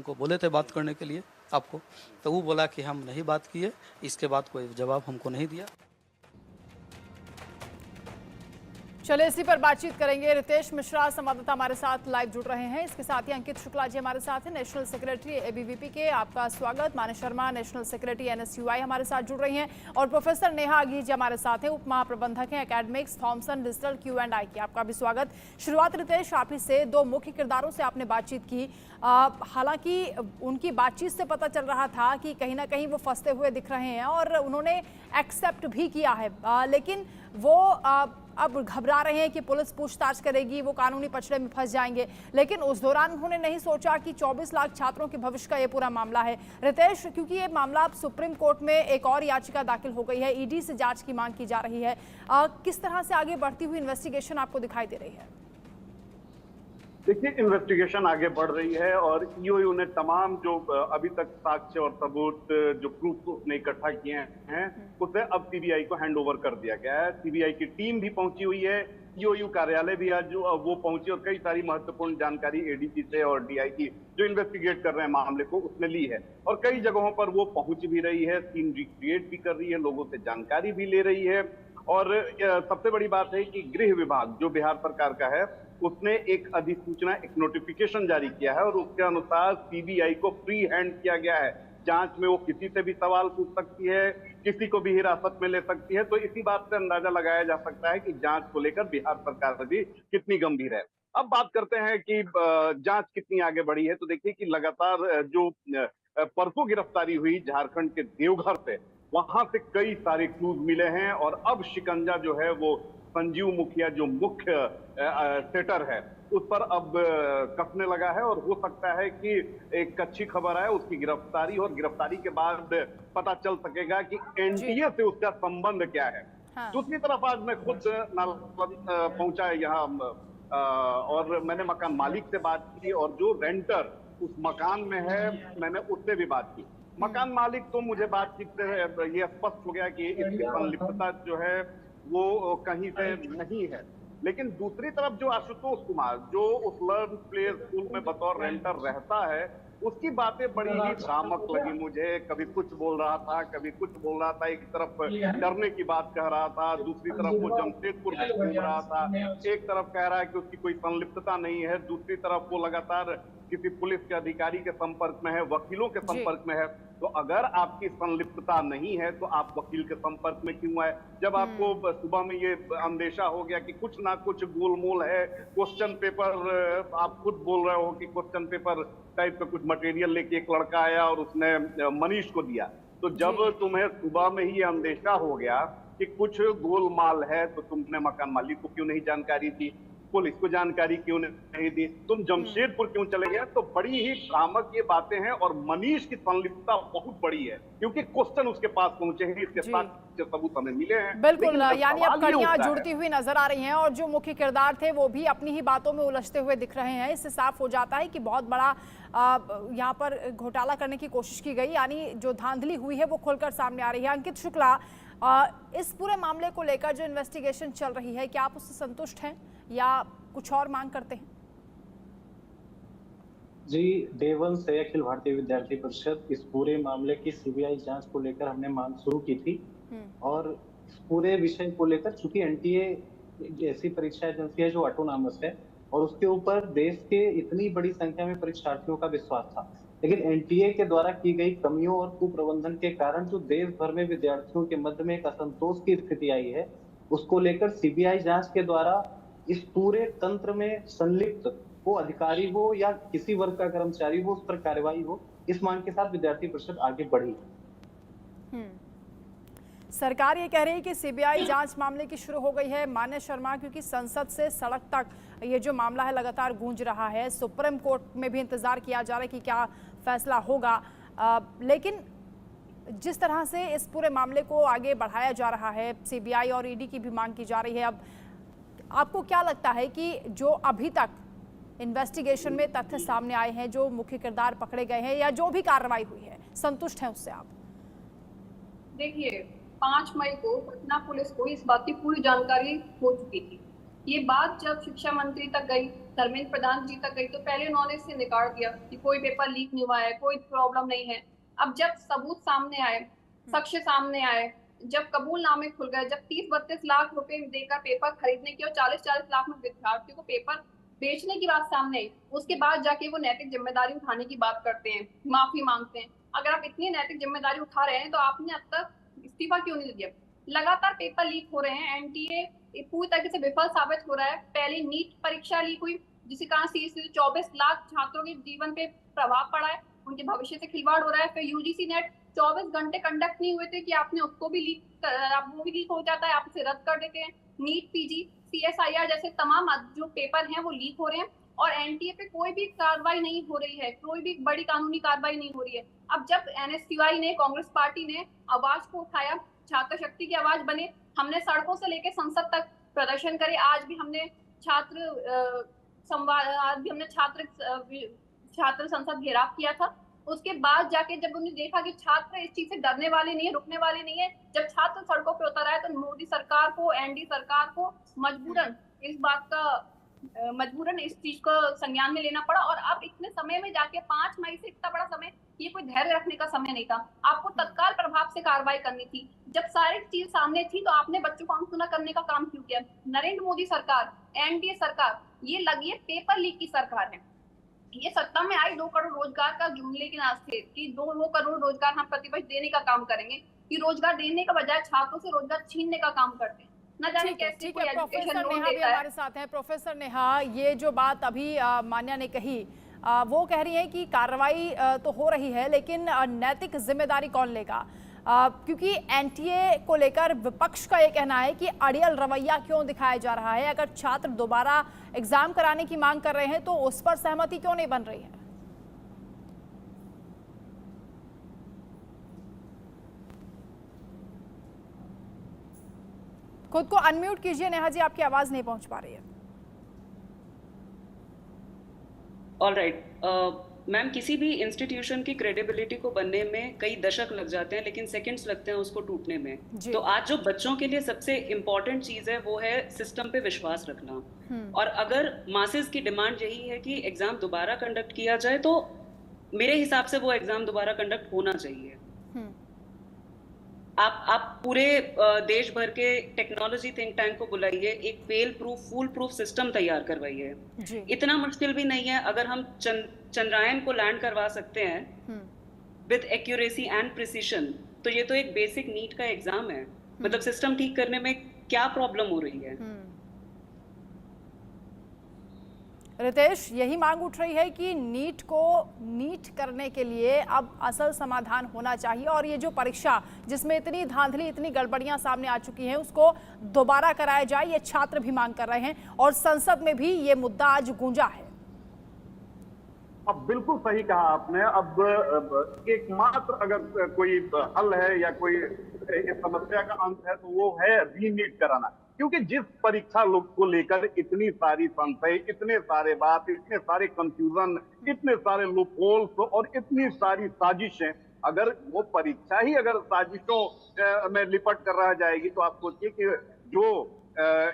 हमको बोले थे बात करने के लिए आपको, तो वो बोला कि हम नहीं बात किए, इसके बाद कोई जवाब हमको नहीं दिया। चलिए इसी पर बातचीत करेंगे। रितेश मिश्रा संवाददाता हमारे साथ लाइव जुड़ रहे हैं। इसके साथ ही अंकित शुक्ला जी हमारे साथ हैं, नेशनल सेक्रेटरी एबीवीपी के। आपका स्वागत। मानस शर्मा नेशनल सेक्रेटरी एनएसयूआई हमारे साथ जुड़ रही हैं और प्रोफेसर नेहा अघी जी हमारे साथ हैं, उप महाप्रबंधक हैं एकेडमिक्स थॉमसन डिजिटल Q&I की। आपका भी स्वागत। शुरुआत रितेश आप ही से, दो मुख्य किरदारों से आपने बातचीत की। हालांकि उनकी बातचीत से पता चल रहा था कि कहीं ना कहीं वो फंसते हुए दिख रहे हैं और उन्होंने एक्सेप्ट भी किया है, लेकिन वो अब घबरा रहे हैं कि पुलिस पूछताछ करेगी, वो कानूनी पचड़े में फंस जाएंगे। लेकिन उस दौरान उन्होंने नहीं सोचा कि 24 लाख छात्रों के भविष्य का ये पूरा मामला है। रितेश, क्योंकि ये मामला अब सुप्रीम कोर्ट में एक और याचिका दाखिल हो गई है, ईडी से जांच की मांग की जा रही है, किस तरह से आगे बढ़ती हुई इन्वेस्टिगेशन आपको दिखाई दे रही है? देखिए, इन्वेस्टिगेशन आगे बढ़ रही है और ईओयू ने तमाम जो अभी तक साक्ष्य और सबूत जो प्रूफ उसने इकट्ठा किए हैं उसे अब सीबीआई को हैंड ओवर कर दिया गया है। सीबीआई की टीम भी पहुंची हुई है, ईओयू कार्यालय भी आज वो पहुंची और कई सारी महत्वपूर्ण जानकारी एडीजी से और डीआईजी जो इन्वेस्टिगेट कर रहे हैं मामले को उसने ली है और कई जगहों पर वो पहुंच भी रही है, सीन रिक्रिएट भी कर रही है, लोगों से जानकारी भी ले रही है। और सबसे बड़ी बात है कि गृह विभाग जो बिहार सरकार का है उसने एक अधिसूचना, एक नोटिफिकेशन जारी किया है और उसके अनुसार सीबीआई को फ्री हैंड किया गया है। जांच में वो किसी से भी सवाल पूछ सकती है, किसी को भी हिरासत में ले सकती है। तो इसी बात से अंदाजा लगाया जा सकता है कि जांच को लेकर बिहार सरकार भी कितनी गंभीर है। अब बात करते हैं कि जांच कितनी आगे बढ़ी है। तो देखिए कि लगातार जो परसों गिरफ्तारी हुई झारखंड के देवघर से, वहां से कई सारे क्लूज मिले हैं और अब शिकंजा जो है वो संजीव मुखिया जो मुख्य सेटर है उस पर अब कसने लगा है और हो सकता है कि एक अच्छी खबर है उसकी गिरफ्तारी और गिरफ्तारी के बाद पता चल सकेगा कि एनटीए से उसका संबंध क्या है। हाँ। दूसरी तरफ आज मैं खुद पहुंचा यहाँ और मैंने मकान मालिक से बात की और जो रेंटर उस मकान में है मैंने उससे भी बात की। मकान मालिक तो मुझे बातचीत से ये स्पष्ट हो गया कि इसकी संलिप्तता जो है वो कहीं से नहीं है। लेकिन दूसरी तरफ जो आशुतोष कुमार जो उस लर्न प्ले स्कूल में बतौर रेंटर रहता है उसकी बातें बड़ी ही भ्रामक लगी मुझे। कभी कुछ बोल रहा था, कभी कुछ बोल रहा था, एक तरफ डरने की बात कह रहा था, दूसरी तरफ वो जमशेदपुर में घूम रहा था। एक तरफ कह रहा है कि उसकी कोई संलिप्तता नहीं है, दूसरी तरफ वो लगातार किसी पुलिस के अधिकारी के संपर्क में है, वकीलों के संपर्क में है। तो अगर आपकी संलिप्तता नहीं है तो आप वकील के संपर्क में क्यों आए? जब आपको सुबह में ये अंदेशा हो गया कि कुछ ना कुछ गोलमोल है, क्वेश्चन पेपर, आप खुद बोल रहे हो कि क्वेश्चन पेपर टाइप का कुछ मटेरियल लेके एक लड़का आया और उसने मनीष को दिया, तो जब तुम्हें सुबह में ही अंदेशा हो गया कि कुछ गोलमाल है तो तुमने मकान मालिक को क्यों नहीं जानकारी दी, पुलिस को जानकारी क्यों नहीं दी, तुम जमशेदपुर क्यों चले गए? तो बड़ी ही भ्रामक ये बातें हैं और मनीष की संलिप्तता बहुत बड़ी है क्योंकि क्वेश्चन उसके पास पहुंचे हैं, इसके साथ सबूत हमें मिले हैं। बिल्कुल, यानी अब कड़ियां जुड़ती हुई नजर आ रही हैं और जो मुख्य किरदार थे वो भी अपनी ही बातों में उलझते हुए दिख रहे हैं। इससे साफ हो जाता है कि बहुत बड़ा यहाँ पर घोटाला करने की कोशिश की गई, यानी जो धांधली हुई है वो खुलकर सामने आ रही है। अंकित शुक्ला, इस पूरे मामले को लेकर जो इन्वेस्टिगेशन चल रही है, क्या आप उससे संतुष्ट हैं या कुछ और मांग करते हैं? जी, डे वन से अखिल भारतीय विद्यार्थी परिषद इस पूरे मामले की सीबीआई जांच को लेकर हमने मांग शुरू की थी और इस पूरे विषय को लेकर, चूंकि एनटीए ऐसी परीक्षा एजेंसी है जो ऑटोनॉमस है और उसके ऊपर देश के इतनी बड़ी संख्या में परीक्षार्थियों का विश्वास था, लेकिन एनटीए के द्वारा की गई कमियों और कुप्रबंधन के कारण जो देश भर में विद्यार्थियों के मध्य में एक असंतोष की स्थिति आई है, उसको लेकर सीबीआई जांच के द्वारा इस पूरे तंत्र में संलिप्त वो अधिकारी हो या किसी वर्ग का कर्मचारी हो उस पर कार्रवाई हो, इस मांग के साथ विद्यार्थी परिषद आगे बढ़ी। सरकार ये कह रही है कि सीबीआई जांच मामले की शुरू हो गई है। मानस शर्मा, क्योंकि संसद से सड़क तक ये जो मामला है लगातार गूंज रहा है, सुप्रीम कोर्ट में भी इंतजार किया जा रहा है कि क्या फैसला होगा, लेकिन जिस तरह से इस पूरे मामले को आगे बढ़ाया जा रहा है, सीबीआई और ईडी की भी मांग की जा रही है, अब आपको क्या लगता है कि जो अभी तक इन्वेस्टिगेशन में तथ्य सामने आए हैं, जो मुख्य किरदार पकड़े गए हैं या जो भी कार्रवाई हुई है, संतुष्ट हैं उससे आप? देखिए, 5 मई को पटना पुलिस को इस बात की पूरी जानकारी हो चुकी थी। ये बात जब शिक्षा मंत्री तक गई धर्मेंद्र प्रधान जी तक गई तो पहले उन्होंने इससे निकाल दिया कि कोई पेपर लीक नहीं हुआ है, कोई प्रॉब्लम नहीं है। अब जब सबूत सामने आए, साक्ष्य सामने आए, जब कबूलनामे खुल गए, जब 30-32 लाख रुपए देकर पेपर खरीदने की और 40-40 लाख में विद्यार्थियों को पेपर बेचने की बात सामने आई, उसके बाद जाके वो नैतिक जिम्मेदारी उठाने की बात करते हैं, माफी मांगते हैं। अगर आप इतनी नैतिक जिम्मेदारी उठा रहे हैं तो आपने अब तक इस्तीफा क्यों नहीं दिया? लगातार पेपर लीक हो रहे हैं, एनटीए पूरी तरीके से विफल साबित हो रहा है। पहले नीट परीक्षा लीक हुई जिसके कारण सीधे 24 लाख छात्रों के जीवन पे प्रभाव पड़ा है, उनके भविष्य से खिलवाड़ हो रहा है। फिर यूजीसी नेट 24 घंटे कंडक्ट नहीं हुए थे कि आपने उसको भी वो भी लीक हो जाता है, आप उसे रद्द कर देते हैं। नीट, पीजी, सीएसआईआर जैसे तमाम जो पेपर हैं वो लीक हो रहे हैं और एनटीए पे कोई भी कार्रवाई नहीं हो रही है, कोई भी बड़ी कानूनी कार्रवाई नहीं हो रही है। अब जब एनएसयूआई ने, कांग्रेस पार्टी ने आवाज को उठाया, छात्र शक्ति की आवाज बने, हमने सड़कों से लेकर संसद तक प्रदर्शन करे। आज भी हमने छात्र संवाद, आज भी हमने छात्र संसद घेराव किया था। उसके बाद जाके जब उन्होंने देखा कि छात्र इस चीज से डरने वाले नहीं है, रुकने वाले नहीं है, जब छात्र सड़कों पे उतर आए तो मोदी सरकार को, एनडीए सरकार को मजबूरन इस चीज को संज्ञान में लेना पड़ा। और अब इतने समय में जाके 5 मई से इतना बड़ा समय, ये कोई धैर्य रखने का समय नहीं था, आपको तत्काल प्रभाव से कार्रवाई करनी थी। जब सारी चीज सामने थी तो आपने बच्चों को अनसुना करने का काम क्यों किया? नरेंद्र मोदी सरकार, एनडीए सरकार, ये लगी पेपर लीक की सरकार है। ये सत्ता में आई 2 करोड़ रोजगार का जुमले के नाम से कि 2 करोड़ रोजगार हम प्रतिवर्ष देने का काम करेंगे, कि रोजगार देने का बजाय छात्रों से रोजगार छीनने का काम करते हैं। न जाने कैसे कोई एजुकेशन लोन देता है। हमारे साथ हैं प्रोफेसर नेहा। ये जो बात अभी मान्या ने कही, वो कह रही है कि कार्रवाई तो हो रही है लेकिन नैतिक जिम्मेदारी कौन लेगा? क्योंकि एनटीए को लेकर विपक्ष का ये कहना है कि अड़ियल रवैया क्यों दिखाया जा रहा है। अगर छात्र दोबारा एग्जाम कराने की मांग कर रहे हैं तो उस पर सहमति क्यों नहीं बन रही है? खुद को अनम्यूट कीजिए नेहा जी, आपकी आवाज नहीं पहुंच पा रही है। ऑलराइट मैम, किसी भी इंस्टीट्यूशन की क्रेडिबिलिटी को बनने में कई दशक लग जाते हैं लेकिन सेकंड्स लगते हैं उसको टूटने में। तो आज जो बच्चों के लिए सबसे इम्पोर्टेंट चीज है वो है सिस्टम पे विश्वास रखना। और अगर मासेस की डिमांड यही है कि एग्जाम दोबारा कंडक्ट किया जाए तो मेरे हिसाब से वो एग्जाम दोबारा कंडक्ट होना चाहिए। आप पूरे देश भर के टेक्नोलॉजी थिंक टैंक को बुलाइए, एक फेल प्रूफ, फूल प्रूफ सिस्टम तैयार करवाइए। इतना मुश्किल भी नहीं है। अगर हम चंद्रायन को लैंड करवा सकते हैं विद एक्यूरेसी एंड प्रिसिशन, तो ये तो एक बेसिक नीट का एग्जाम है। मतलब सिस्टम ठीक करने में क्या प्रॉब्लम हो रही है? रितेश, यही मांग उठ रही है कि नीट को नीट करने के लिए अब असल समाधान होना चाहिए और ये जो परीक्षा जिसमें इतनी धांधली, इतनी गड़बड़ियां सामने आ चुकी हैं, उसको दोबारा कराया जाए, ये छात्र भी मांग कर रहे हैं और संसद में भी ये मुद्दा आज गूंजा है। अब बिल्कुल सही कहा आपने। अब एकमात्र अगर कोई हल है या कोई इस समस्या का अंत है तो वो है रीनीट कराना। क्योंकि जिस परीक्षा को लेकर इतनी सारी संशय, इतने सारे बात, इतने सारे कंफ्यूजन, इतने सारे लूपहोल्स और इतनी सारी साजिशें, अगर वो परीक्षा ही अगर साजिशों में लिपट कर रह जाएगी तो आप सोचिए कि जो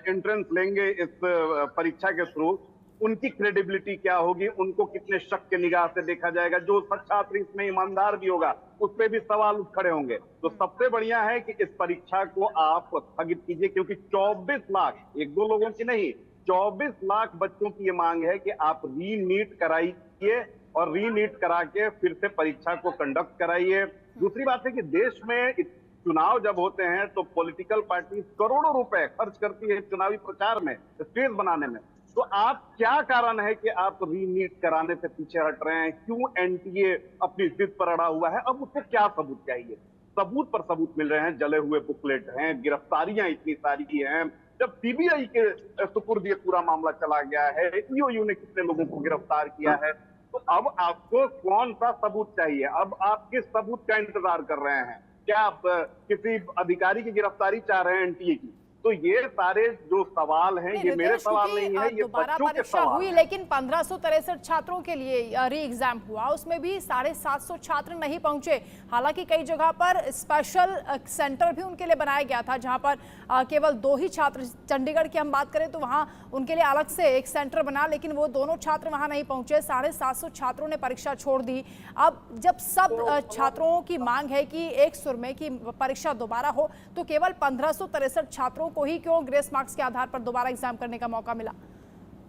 एंट्रेंस लेंगे इस परीक्षा के थ्रू उनकी क्रेडिबिलिटी क्या होगी, उनको कितने शक के निगाह से देखा जाएगा। जो छात्र इसमें ईमानदार भी होगा उस पर भी सवाल उठ खड़े होंगे। तो सबसे बढ़िया है कि इस परीक्षा को आप स्थगित कीजिए, क्योंकि 24 लाख, 1-2 लोगों की नहीं, 24 लाख बच्चों की ये मांग है कि आप रीनीट कराइए और रीनीट करा के फिर से परीक्षा को कंडक्ट कराइए। दूसरी बात है कि देश में चुनाव जब होते हैं तो पॉलिटिकल पार्टी करोड़ों रुपए खर्च करती है चुनावी प्रचार में, स्टेज बनाने में। तो आप क्या कारण है कि आप रीनीट कराने से पीछे हट रहे हैं? क्यों एनटीए अपनी जिद पर अड़ा हुआ है? अब उसको क्या सबूत चाहिए? सबूत पर सबूत मिल रहे हैं, जले हुए बुकलेट हैं, गिरफ्तारियां इतनी सारी हैं। जब सीबीआई के सुपुर्द ये पूरा मामला चला गया है, ईओयू ने कितने लोगों को गिरफ्तार किया है, तो अब आपको कौन सा सबूत चाहिए? अब आप किस सबूत का इंतजार कर रहे हैं? क्या आप किसी अधिकारी की गिरफ्तारी चाह रहे हैं एनटीए की? तो ये सारे जो सवाल हैं, ये मेरे सवाल नहीं है, ये दोबारा बच्चों के परीक्षा सवाल हुई, हैं। लेकिन 1563 छात्रों के लिए री एग्जाम हुआ, उसमें भी 750 छात्र नहीं पहुंचे। हालांकि कई जगह पर स्पेशल सेंटर भी उनके लिए बनाया गया था, जहां पर केवल 2 ही छात्र, चंडीगढ़ की हम बात करें तो वहां उनके लिए अलग से एक सेंटर बना, लेकिन वो दोनों छात्र वहां नहीं पहुंचे। 750 छात्रों ने परीक्षा छोड़ दी। अब जब सब छात्रों की मांग है कि एक सुर में कि परीक्षा दोबारा हो, तो केवल 1563 छात्रों को ही क्यों ग्रेस मार्क्स के आधार पर दोबारा एग्जाम करने का मौका मिला?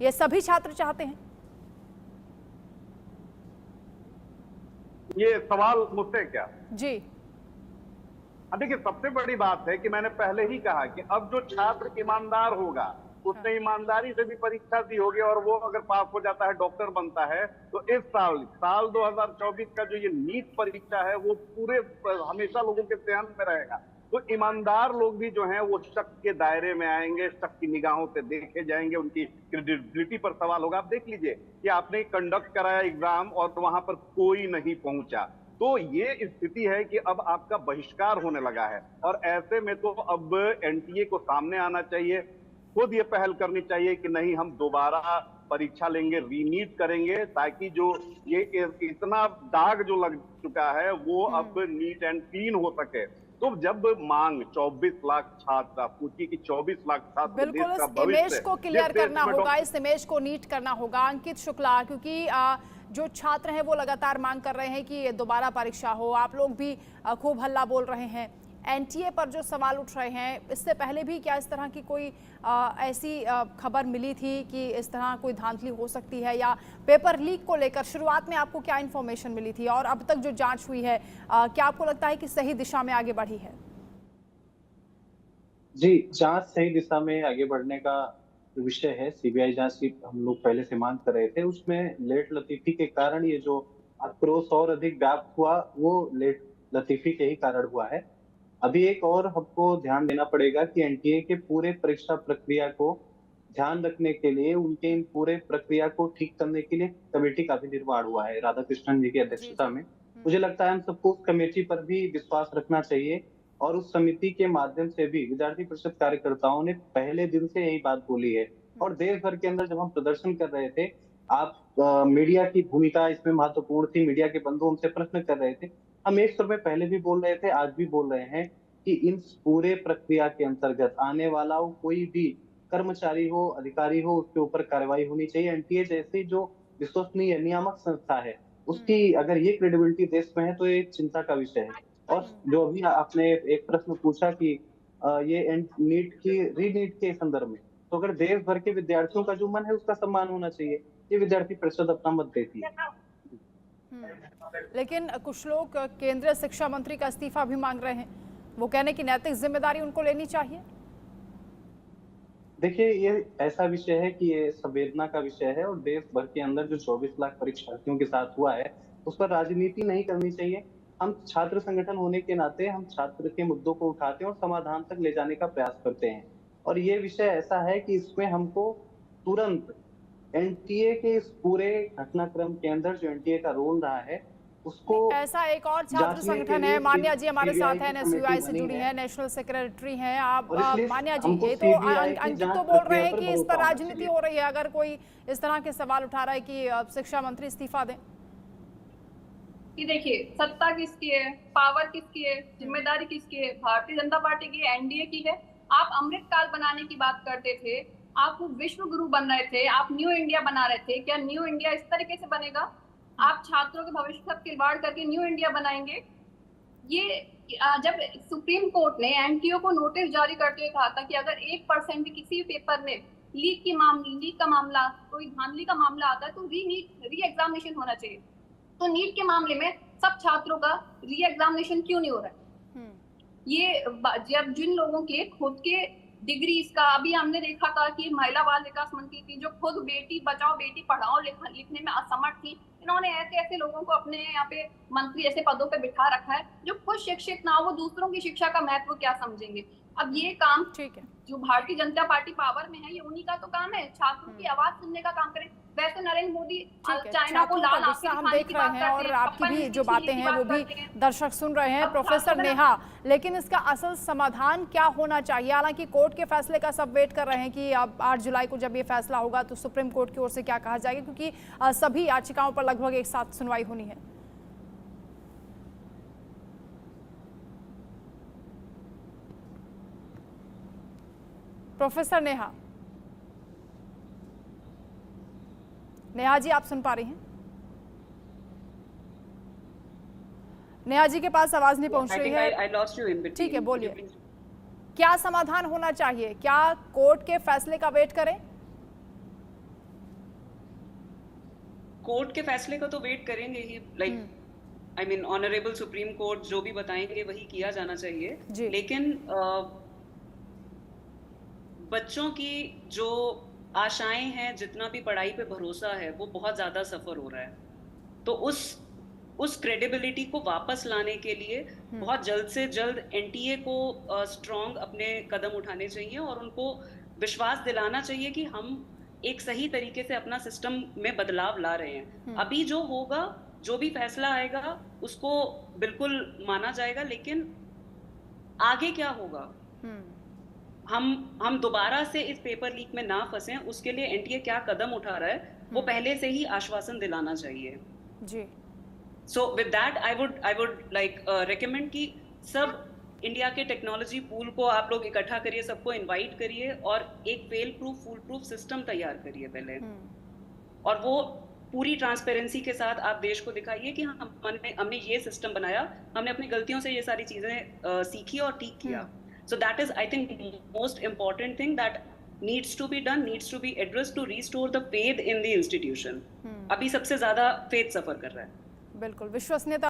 ये सभी छात्र चाहते हैं। ये सवाल मुझसे क्या? जी देखिए, सबसे बड़ी बात है कि मैंने पहले ही कहा कि अब जो छात्र ईमानदार होगा, उसने ईमानदारी से भी परीक्षा दी होगी और वो अगर पास हो जाता है, डॉक्टर बनता है, तो इस साल 2024 का जो ये नीट परीक्षा है, वो पूरे हमेशा लोगों के ध्यान में रहेगा। तो ईमानदार लोग भी जो हैं वो शक के दायरे में आएंगे, शक की निगाहों से देखे जाएंगे, उनकी क्रेडिबिलिटी पर सवाल होगा। आप देख लीजिए कि आपने कंडक्ट कराया एग्जाम और वहां पर कोई नहीं पहुंचा, तो ये स्थिति है कि अब आपका बहिष्कार होने लगा है। और ऐसे में तो अब एनटीए को सामने आना चाहिए, खुद ये पहल करनी चाहिए कि नहीं, हम दोबारा परीक्षा लेंगे, रीनीट करेंगे, ताकि जो ये इतना दाग जो लग चुका है वो अब नीट एंड क्लीन हो सके। तो जब मांग 24 लाख छात्र, आप पूछिए कि 24 लाख छात्र, बिल्कुल, इस इमेज को क्लियर करना होगा, इस इमेज को नीट करना होगा। अंकित शुक्ला, क्योंकि जो छात्र हैं वो लगातार मांग कर रहे हैं कि दोबारा परीक्षा हो, आप लोग भी खूब हल्ला बोल रहे हैं। एनटीए पर जो सवाल उठ रहे हैं, इससे पहले भी क्या इस तरह की कोई ऐसी खबर मिली थी कि इस तरह कोई धांधली हो सकती है, या पेपर लीक को लेकर शुरुआत में आपको क्या इन्फॉर्मेशन मिली थी, और अब तक जो जांच हुई है, क्या आपको लगता है कि सही दिशा में आगे बढ़ी है? जी, जांच सही दिशा में आगे बढ़ने का विषय है। सीबीआई जांच की हम लोग पहले से मांग कर रहे थे, उसमें लेट लतीफी के कारण ये जो आक्रोश और अधिक व्याप्त हुआ, वो लेट लतीफी के ही कारण हुआ है। अभी एक और हमको ध्यान देना पड़ेगा कि एनटीए के पूरे परीक्षा प्रक्रिया को ध्यान रखने के लिए, उनके इन पूरे प्रक्रिया को ठीक करने के लिए कमेटी का भी निर्माण हुआ है राधाकृष्णन जी की अध्यक्षता में। मुझे लगता है हम सबको उस कमेटी पर भी विश्वास रखना चाहिए, और उस समिति के माध्यम से भी विद्यार्थी परिषद कार्यकर्ताओं ने पहले दिन से यही बात बोली है। और देश भर के अंदर जब हम प्रदर्शन कर रहे थे, आप मीडिया की भूमिका इसमें महत्वपूर्ण थी, मीडिया के बंधु हमसे प्रश्न कर रहे थे, हम एक सुर में पहले भी बोल रहे थे, आज भी बोल रहे हैं कि इन पूरे प्रक्रिया के अंतर्गत आने वाला हो कोई भी कर्मचारी हो, अधिकारी हो, उसके ऊपर कार्रवाई होनी चाहिए। एनटीए जैसी जो विश्वसनीय नियामक संस्था है, उसकी अगर ये क्रेडिबिलिटी देश में है तो ये चिंता का विषय है। और जो अभी आपने एक प्रश्न पूछा कि ये नीट की रीनीट के संदर्भ में, तो अगर देश भर के विद्यार्थियों का जो मन है उसका सम्मान होना चाहिए। ये विद्यार्थी परिषद अपना मत देती है। लेकिन कुछ लोग केंद्रीय शिक्षा मंत्री का इस्तीफा भी मांग रहे हैं, वो कहने की नैतिक जिम्मेदारी उनको लेनी चाहिए। देखिए, ये ऐसा विषय है कि ये संवेदना का विषय है, और देश भर के अंदर जो 24 लाख परीक्षार्थियों के साथ हुआ है, उस पर राजनीति नहीं करनी चाहिए। हम छात्र संगठन होने के नाते हम छात्र के मुद्दों को उठाते हैं और समाधान तक ले जाने का प्रयास करते हैं। और ये विषय ऐसा है कि इसमें हमको तुरंत एनटीए के इस पूरे घटनाक्रम के अंदर जो एनटीए का रोल रहा है उसको, ऐसा एक और छात्र संगठन है, मान्या जी हमारे साथ है, एनएसयूआई से जुड़ी है, नेशनल सेक्रेटरी हैं आप। मान्या जी, ये तो अंकित तो बोल रहे हैं कि इस पर राजनीति हो रही है, अगर कोई इस तरह के सवाल उठा रहा है कि शिक्षा मंत्री इस्तीफा दें। कि देखिए, सत्ता किसकी है, पावर किसकी है, जिम्मेदारी किसकी है? भारतीय जनता पार्टी की, एनडीए की है। आप अमृतकाल बनाने की बात करते थे, आप विश्व गुरु बन रहे थे, आप न्यू इंडिया बना रहे थे। क्या न्यू इंडिया इस तरीके से बनेगा? आप छात्रों के भविष्य का खिलवाड़ करके न्यू इंडिया बनाएंगे? ये जब सुप्रीम कोर्ट ने एनटीओ को नोटिस जारी करते हुए कहा था कि अगर 1% भी किसी पेपर में लीक का मामला, कोई धांधली का मामला आता है तो री एग्जामिनेशन होना चाहिए। तो नीट के मामले में सब छात्रों का री एग्जामिनेशन क्यों नहीं हो रहा है? ये जब जिन लोगों के खुद के डिग्रीज का, अभी हमने देखा था कि महिला बाल विकास मंत्री थी जो खुद बेटी बचाओ बेटी पढ़ाओ लिखने में असमर्थ थी, इन्होंने ऐसे लोगों को अपने यहाँ पे मंत्री ऐसे पदों पे बिठा रखा है जो खुद शिक्षित ना हो, वो दूसरों की शिक्षा का महत्व क्या समझेंगे? अब ये काम ठीक है, जो भारतीय जनता पार्टी पावर में है, ये उन्हीं का तो काम है, छात्रों की आवाज सुनने का काम करें। वैसे नरेंद्र मोदी ठीक है, चाइना को छात्रों का लाल आंखें गुस्सा हम दिखाने देख की रहे बात हैं करते और हैं, आपकी कपल भी नीति जो छीनने बातें की हैं बात वो भी करते हैं। दर्शक सुन रहे हैं। अब प्रोफेसर अगर नेहा, लेकिन इसका असल समाधान क्या होना चाहिए? हालांकि कोर्ट के फैसले का सब वेट कर रहे हैं कि अब 8 जुलाई को जब ये फैसला होगा तो सुप्रीम कोर्ट की ओर से क्या कहा जाएगा, क्योंकि सभी याचिकाओं पर लगभग एक साथ सुनवाई होनी है। प्रोफेसर नेहा जी, आप सुन पा रही हैं? नेहा जी के पास आवाज नहीं पहुंच रही है। ठीक है, बोलिए। क्या समाधान होना चाहिए? क्या कोर्ट के फैसले का वेट करें? कोर्ट के फैसले का तो वेट करेंगे ही, like I mean honourable supreme court जो भी बताएंगे वही किया जाना चाहिए। लेकिन बच्चों की जो आशाएं हैं, जितना भी पढ़ाई पे भरोसा है, वो बहुत ज्यादा सफर हो रहा है। तो उस क्रेडिबिलिटी को वापस लाने के लिए बहुत जल्द से जल्द एनटीए को स्ट्रॉन्ग अपने कदम उठाने चाहिए और उनको विश्वास दिलाना चाहिए कि हम एक सही तरीके से अपना सिस्टम में बदलाव ला रहे हैं। अभी जो होगा, जो भी फैसला आएगा उसको बिल्कुल माना जाएगा, लेकिन आगे क्या होगा, हम दोबारा से इस पेपर लीक में ना फंसें, उसके लिए एनटीए क्या कदम उठा रहा है वो पहले से ही आश्वासन दिलाना चाहिए जी। So with that I would like recommend कि सब इंडिया के टेक्नोलॉजी पूल को आप लोग इकट्ठा करिए, सबको इनवाइट करिए और एक फेल प्रूफ फूल प्रूफ सिस्टम तैयार करिए पहले, और वो पूरी ट्रांसपेरेंसी के साथ आप देश को दिखाइए कि हमने ये सिस्टम बनाया, हमने अपनी गलतियों से ये सारी चीजें सीखी और ठीक किया। So that is, I think, most important thing that needs to be done, needs to be addressed to restore the faith in the institution. अभी सबसे ज्यादा faith सफर कर रहा है। बिल्कुल, विश्वसनीयता